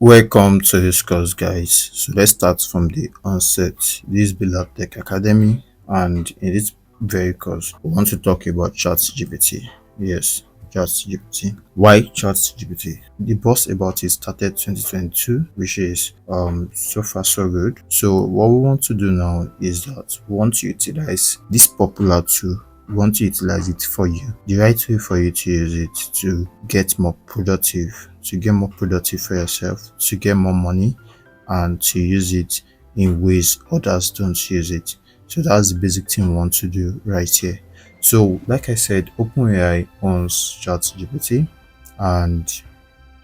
Welcome to this course, guys. So let's start from the onset. This is Beloved Tech Academy, and in this very course, we want to talk about ChatGPT. Yes, ChatGPT. Why ChatGPT? The buzz about it started 2022, which is so far so good. So what we want to do now is that we want to utilize this popular tool. We want to utilize it for you. The right way for you to use it to get more productive, for yourself, to get more money, and to use it in ways others don't use it. So that's the basic thing we want to do right here. So, like I said, OpenAI owns ChatGPT, and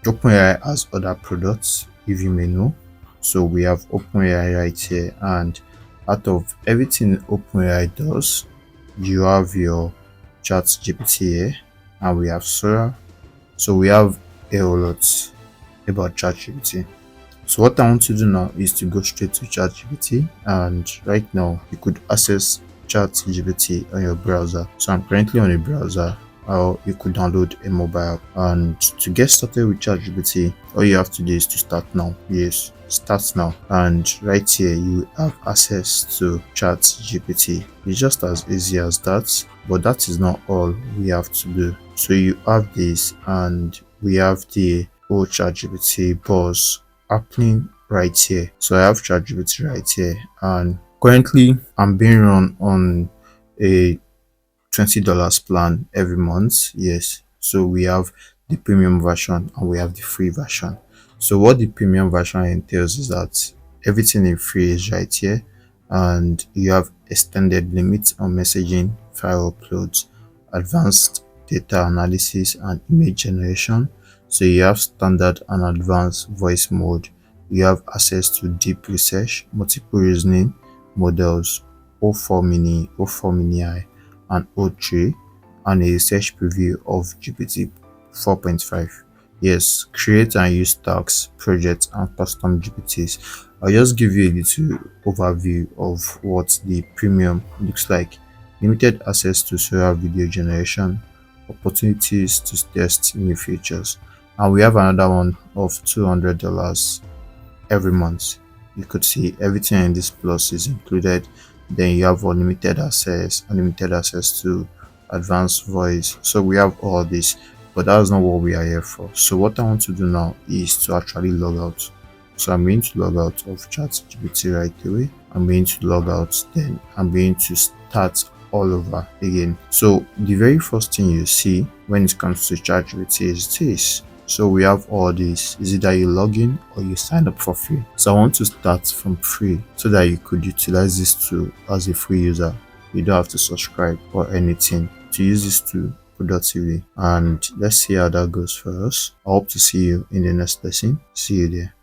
OpenAI has other products, if you may know. So we have OpenAI right here, and out of everything OpenAI does, you have your ChatGPT here, and we have Sora. So we have a whole lot about ChatGPT. So what I want to do now is to go straight to ChatGPT, and right now you could access ChatGPT on your browser. So I'm currently on a browser, or you could download a mobile app. And to get started with ChatGPT, all you have to do is to start now. Yes, start now. And right here you have access to ChatGPT. It's just as easy as that, but that is not all we have to do. So you have this, and we have the whole ChatGPT pause happening right here. So I have ChatGPT right here, and currently I'm being run on a $20 plan every month. Yes, so we have the premium version and we have the free version. So what the premium version entails is that everything in free is right here, and you have extended limits on messaging, file uploads, advanced data analysis, and image generation. So you have standard and advanced voice mode. You have access to deep research, multiple reasoning models, O4 mini, O4 mini I, and O3, and a research preview of GPT 4.5. Yes, create and use tasks, projects, and custom GPTs. I'll just give you a little overview of what the premium looks like. Limited access to Sora video generation, opportunities to test new features, and we have another one of $200 every month. You could see everything in this plus is included. Then you have unlimited access to advanced voice. So we have all this, but that's not what we are here for. So what I want to do now is to actually log out. So I'm going to log out of ChatGPT right away. I'm going to log out, then I'm going to start all over again. So the very first thing you see when it comes to ChatGPT is this. So we have all this. Is either you log in or you sign up for free. So I want to start from free so that you could utilize this tool as a free user. You don't have to subscribe or anything to use this tool productively. And let's see how that goes for us. I hope to see you in the next lesson. See you there.